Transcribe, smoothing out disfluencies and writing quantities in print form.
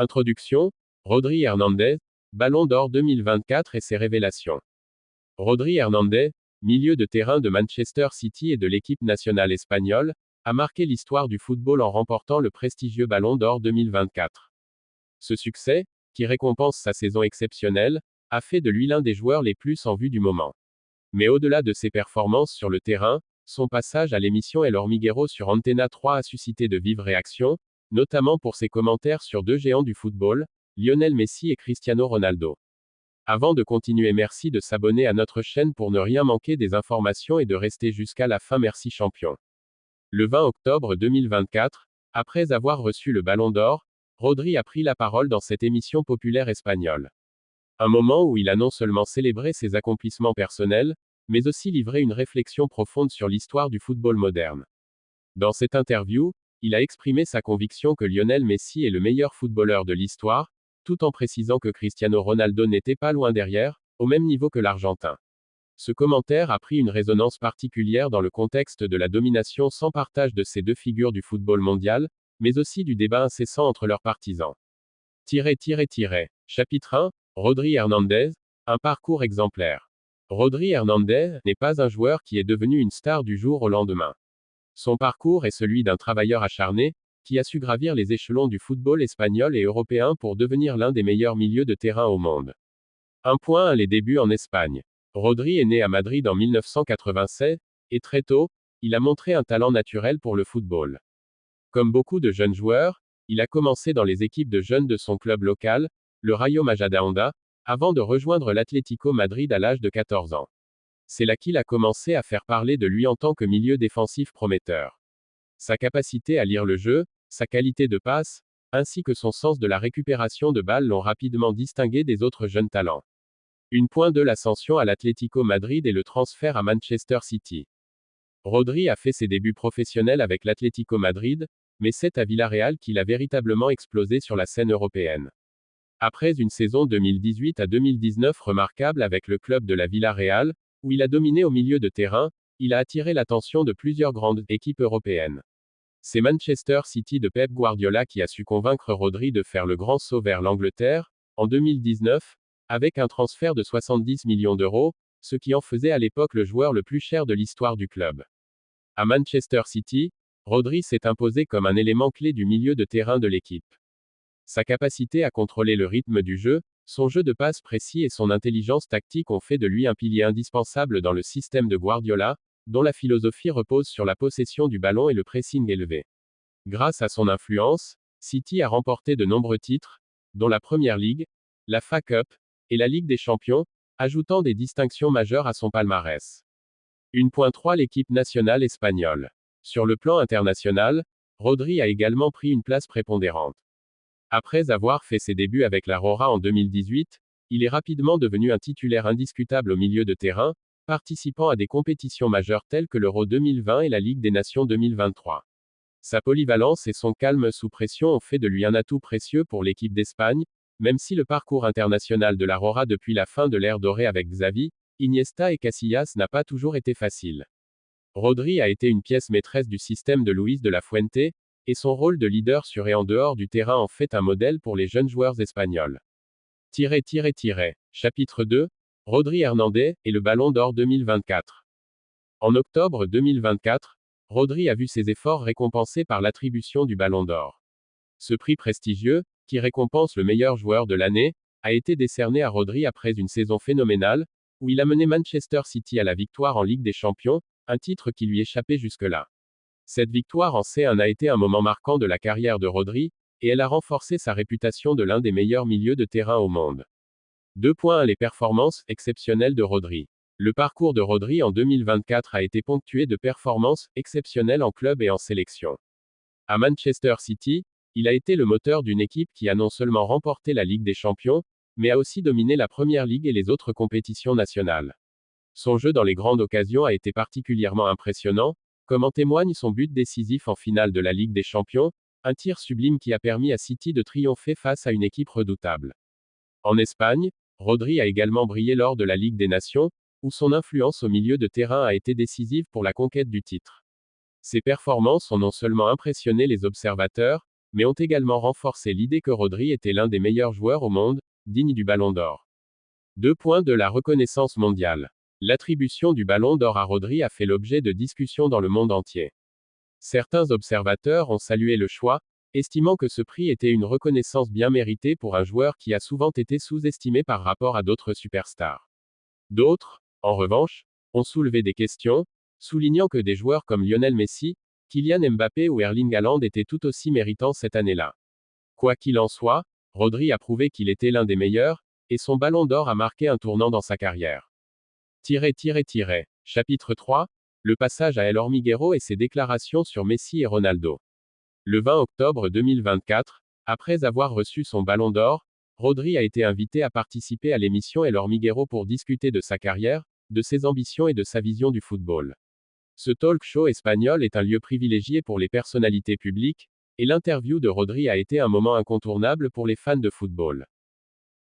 Introduction, Rodri Hernandez, Ballon d'Or 2024 et ses révélations. Rodri Hernandez, milieu de terrain de Manchester City et de l'équipe nationale espagnole, a marqué l'histoire du football en remportant le prestigieux Ballon d'Or 2024. Ce succès, qui récompense sa saison exceptionnelle, a fait de lui l'un des joueurs les plus en vue du moment. Mais au-delà de ses performances sur le terrain, son passage à l'émission El Hormiguero sur Antena 3 a suscité de vives réactions, notamment pour ses commentaires sur deux géants du football, Lionel Messi et Cristiano Ronaldo. Avant de continuer, merci de s'abonner à notre chaîne pour ne rien manquer des informations et de rester jusqu'à la fin. Merci champion. Le 20 octobre 2024, après avoir reçu le Ballon d'Or, Rodri a pris la parole dans cette émission populaire espagnole. Un moment où il a non seulement célébré ses accomplissements personnels, mais aussi livré une réflexion profonde sur l'histoire du football moderne. Dans cette interview, il a exprimé sa conviction que Lionel Messi est le meilleur footballeur de l'histoire, tout en précisant que Cristiano Ronaldo n'était pas loin derrière, au même niveau que l'Argentin. Ce commentaire a pris une résonance particulière dans le contexte de la domination sans partage de ces deux figures du football mondial, mais aussi du débat incessant entre leurs partisans. Chapitre 1, Rodri Hernandez, un parcours exemplaire. Rodri Hernandez n'est pas un joueur qui est devenu une star du jour au lendemain. Son parcours est celui d'un travailleur acharné, qui a su gravir les échelons du football espagnol et européen pour devenir l'un des meilleurs milieux de terrain au monde. 1. Les débuts en Espagne. Rodri est né à Madrid en 1996, et très tôt, il a montré un talent naturel pour le football. Comme beaucoup de jeunes joueurs, il a commencé dans les équipes de jeunes de son club local, le Rayo Majadahonda, avant de rejoindre l'Atlético Madrid à l'âge de 14 ans. C'est là qu'il a commencé à faire parler de lui en tant que milieu défensif prometteur. Sa capacité à lire le jeu, sa qualité de passe, ainsi que son sens de la récupération de balles l'ont rapidement distingué des autres jeunes talents. 1.2 L'ascension à l'Atlético Madrid et le transfert à Manchester City. Rodri a fait ses débuts professionnels avec l'Atlético Madrid, mais c'est à Villarreal qu'il a véritablement explosé sur la scène européenne. Après une saison 2018 à 2019 remarquable avec le club de la Villarreal, où il a dominé au milieu de terrain, il a attiré l'attention de plusieurs grandes équipes européennes. C'est Manchester City de Pep Guardiola qui a su convaincre Rodri de faire le grand saut vers l'Angleterre, en 2019, avec un transfert de 70 millions d'euros, ce qui en faisait à l'époque le joueur le plus cher de l'histoire du club. À Manchester City, Rodri s'est imposé comme un élément clé du milieu de terrain de l'équipe. Sa capacité à contrôler le rythme du jeu, son jeu de passe précis et son intelligence tactique ont fait de lui un pilier indispensable dans le système de Guardiola, dont la philosophie repose sur la possession du ballon et le pressing élevé. Grâce à son influence, City a remporté de nombreux titres, dont la Premier League, la FA Cup, et la Ligue des Champions, ajoutant des distinctions majeures à son palmarès. 1.3 L'équipe nationale espagnole. Sur le plan international, Rodri a également pris une place prépondérante. Après avoir fait ses débuts avec la Rora en 2018, il est rapidement devenu un titulaire indiscutable au milieu de terrain, participant à des compétitions majeures telles que l'Euro 2020 et la Ligue des Nations 2023. Sa polyvalence et son calme sous pression ont fait de lui un atout précieux pour l'équipe d'Espagne, même si le parcours international de la Rora depuis la fin de l'ère dorée avec Xavi, Iniesta et Casillas n'a pas toujours été facile. Rodri a été une pièce maîtresse du système de Luis de la Fuente, et son rôle de leader sur et en dehors du terrain en fait un modèle pour les jeunes joueurs espagnols. Chapitre 2, Rodri Hernandez et le Ballon d'Or 2024. En octobre 2024, Rodri a vu ses efforts récompensés par l'attribution du Ballon d'Or. Ce prix prestigieux, qui récompense le meilleur joueur de l'année, a été décerné à Rodri après une saison phénoménale, où il a mené Manchester City à la victoire en Ligue des Champions, un titre qui lui échappait jusque-là. Cette victoire en C1 a été un moment marquant de la carrière de Rodri, et elle a renforcé sa réputation de l'un des meilleurs milieux de terrain au monde. 2.1 Les performances exceptionnelles de Rodri. Le parcours de Rodri en 2024 a été ponctué de performances exceptionnelles en club et en sélection. À Manchester City, il a été le moteur d'une équipe qui a non seulement remporté la Ligue des Champions, mais a aussi dominé la Premier League et les autres compétitions nationales. Son jeu dans les grandes occasions a été particulièrement impressionnant, comme en témoigne son but décisif en finale de la Ligue des Champions, un tir sublime qui a permis à City de triompher face à une équipe redoutable. En Espagne, Rodri a également brillé lors de la Ligue des Nations, où son influence au milieu de terrain a été décisive pour la conquête du titre. Ses performances ont non seulement impressionné les observateurs, mais ont également renforcé l'idée que Rodri était l'un des meilleurs joueurs au monde, digne du Ballon d'Or. 2 points de la reconnaissance mondiale. L'attribution du Ballon d'Or à Rodri a fait l'objet de discussions dans le monde entier. Certains observateurs ont salué le choix, estimant que ce prix était une reconnaissance bien méritée pour un joueur qui a souvent été sous-estimé par rapport à d'autres superstars. D'autres, en revanche, ont soulevé des questions, soulignant que des joueurs comme Lionel Messi, Kylian Mbappé ou Erling Haaland étaient tout aussi méritants cette année-là. Quoi qu'il en soit, Rodri a prouvé qu'il était l'un des meilleurs, et son Ballon d'Or a marqué un tournant dans sa carrière. Chapitre 3. Le passage à El Hormiguero et ses déclarations sur Messi et Ronaldo. Le 20 octobre 2024, après avoir reçu son Ballon d'Or, Rodri a été invité à participer à l'émission El Hormiguero pour discuter de sa carrière, de ses ambitions et de sa vision du football. Ce talk show espagnol est un lieu privilégié pour les personnalités publiques, et l'interview de Rodri a été un moment incontournable pour les fans de football.